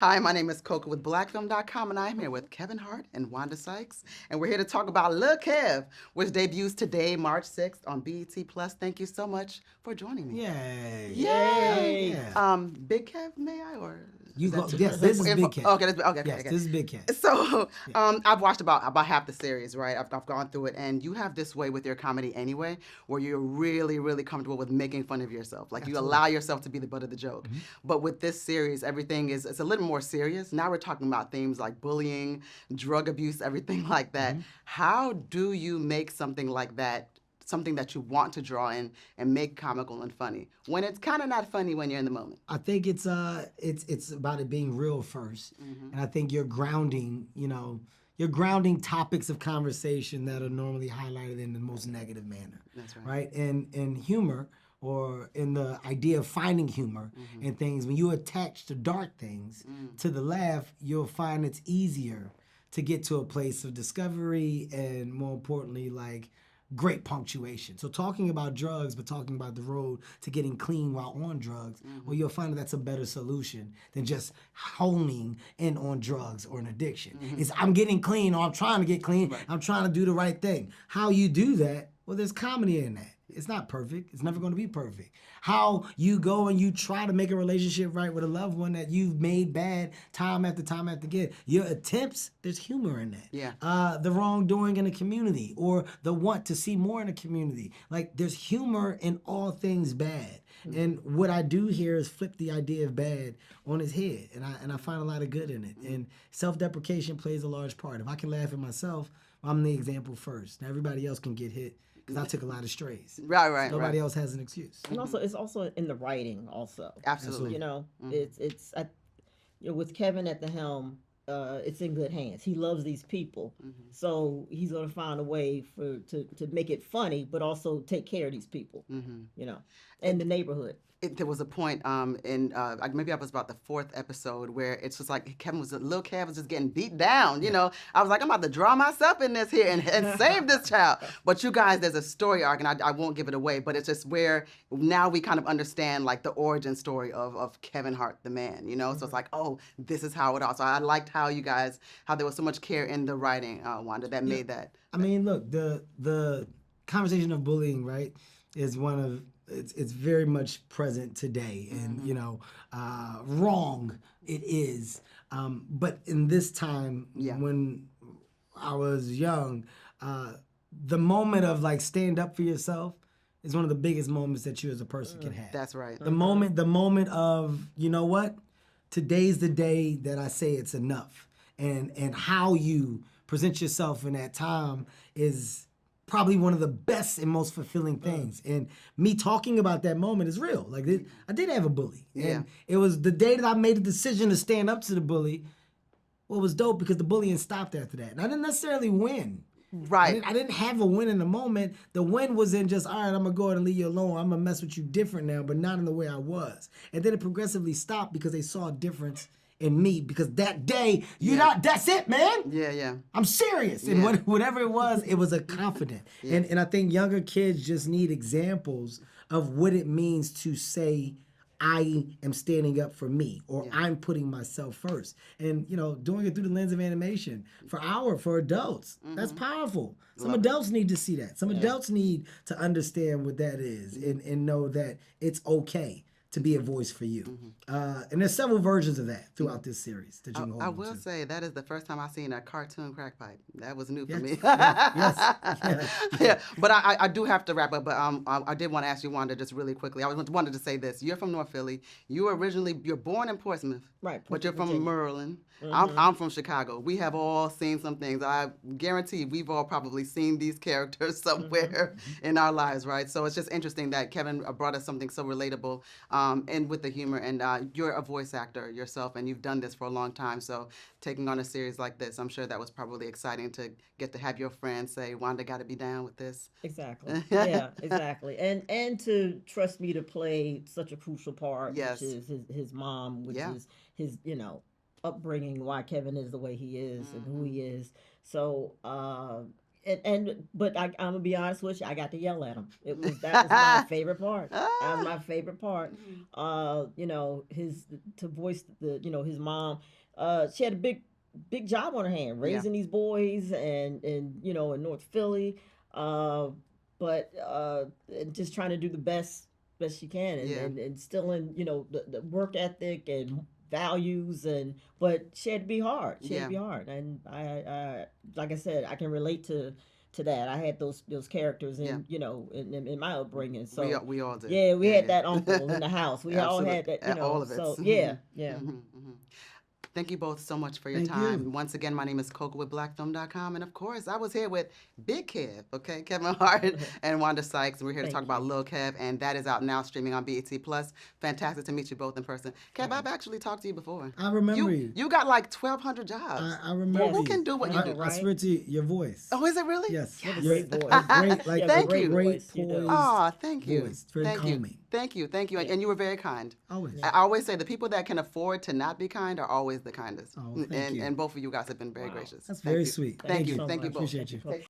Hi, my name is Coca with BlackFilm.com, and I'm here with Kevin Hart and Wanda Sykes, and we're here to talk about Lil Kev, which debuts today, March 6th on BET Plus. Thank you so much for joining me. Yay. Yay! Yay! Yeah. Big Kev, may I, or You is that go. too Yes, this is info? Big Cat. Okay, okay, Yes, okay. this is Big Cat. So, Yeah. I've watched about half the series, right? I've gone through it, and you have this way with your comedy anyway, where you're really, really comfortable with making fun of yourself. Like you Absolutely. allow yourself to be the butt of the joke. But with this series, everything is it's a little more serious. Now we're talking about themes like bullying, drug abuse, everything like that. How do you make something like that? Something that you want to draw in and make comical and funny when it's kind of not funny when you're in the moment. I think it's about it being real 1st, and I think you're grounding topics of conversation that are normally highlighted in the most negative manner. That's right. Right? And humor, or in the idea of finding humor in things, when you attach the dark things to the laugh, you'll find it's easier to get to a place of discovery and, more importantly, like great punctuation. So talking about drugs, but talking about the road to getting clean while on drugs, well, you'll find that that's a better solution than just honing in on drugs or an addiction. It's I'm getting clean, or I'm trying to get clean. Right. I'm trying to do the right thing. How you do that? Well, there's comedy in that. It's not perfect. It's never going to be perfect. How you go and you try to make a relationship right with a loved one that you've made bad time after time after again. Your attempts, there's humor in that. Yeah. The wrongdoing in a community, or the want to see more in a community. Like, there's humor in all things bad. And what I do here is flip the idea of bad on his head. And I find a lot of good in it. And self-deprecation plays a large part. If I can laugh at myself, I'm the example first. Now everybody else can get hit, because I took a lot of strays. Right. Nobody else has an excuse. And also, it's also in the writing. Also, Absolutely. you know, with Kevin at the helm. It's in good hands. He loves these people, so he's gonna find a way to make it funny, but also take care of these people. You know, and the neighborhood. There was a point in maybe I was about the fourth episode where it's just like Lil Kev was just getting beat down. You know, I was like, I'm about to draw myself in this here and save this child. But you guys, there's a story arc, and I won't give it away. But it's just where now we kind of understand like the origin story of Kevin Hart, the man. You know, so it's like, oh, this is how it all. So I liked how there was so much care in the writing, Wanda, that made that. I mean, look, the conversation of bullying, right, is one of it's very much present today, and wrong it is. But in this time, when I was young, the moment of like stand up for yourself is one of the biggest moments that you as a person can have. That's right. The moment of, you know what, today's the day that I say it's enough, and how you present yourself in that time is probably one of the best and most fulfilling things. And me talking about that moment is real. Like, I did have a bully. And it was the day that I made the decision to stand up to the bully. Well, it was dope because the bullying stopped after that. And I didn't necessarily win. Right. I didn't have a win in the moment. The win was in just, all right, I'm going to go ahead and leave you alone. I'm going to mess with you different now, but not in the way I was. And then it progressively stopped because they saw a difference in me, because that day, that's it, man. Yeah. I'm serious. And whatever it was a confident. And I think younger kids just need examples of what it means to say, I am standing up for me, or I'm putting myself first. And, doing it through the lens of animation for adults, that's powerful. Some adults need to see that. Some adults need to understand what that is, and know that it's okay to be a voice for you. And there's several versions of that throughout this series that you can hold I on will to. say that is the first time I've seen a cartoon crack pipe. That was new for me. Yes. But I do have to wrap up. But I did want to ask you, Wanda, just really quickly. I wanted to say this. You're from North Philly. You're born in Portsmouth. Right, But you're from Virginia. Maryland. I'm from Chicago. We have all seen some things. I guarantee we've all probably seen these characters somewhere in our lives, right? So it's just interesting that Kevin brought us something so relatable, and with the humor. And you're a voice actor yourself, and you've done this for a long time. So taking on a series like this, I'm sure that was probably exciting to get to have your friends say, Wanda got to be down with this. Exactly. Yeah, exactly. And to trust me to play such a crucial part, Yes. which is his mom, which Yeah. is his, upbringing, why Kevin is the way he is and who he is. So But I'm gonna be honest with you, I got to yell at him. That was my favorite part. That was my favorite part. You know, his to voice his mom. She had a big job on her hand, Yeah. raising these boys and in North Philly. But and just trying to do the best she can, and Yeah. and instilling the work ethic and values, but she had to be hard. She had to be hard, and I like I said, I can relate to that. I had those characters in my upbringing. So We all did. yeah, we Yeah, had yeah. that uncle in the house. We all had Absolutely. that. All of it. So yeah, yeah. Thank you both so much for your Thank time. you. Once again, my name is Coco with BlackFilm.com. And of course, I was here with Big Kev, okay? Kevin Hart and Wanda Sykes. We're here to Thank talk about you. Lil Kev, and that is out now streaming on BET Plus. Fantastic to meet you both in person. Kev, I've actually talked to you before. I remember you. You got like 1,200 jobs. I remember Who you. can do what you I do? know, I right? swear to you, your voice. Oh, is it really? Yes. You have a You're- great voice. a great, like You have a Thank great you. great voice, you do. poised Oh, thank you. voice. Very Thank you. calming. Thank you. Thank you. And you were very kind. Always. I always say the people that can afford to not be kind are always the kindest. Oh, thank you. And both of you guys have been very Wow. gracious. That's Thank very you. sweet. Thank you. so Thank you much. both. Appreciate you. Thank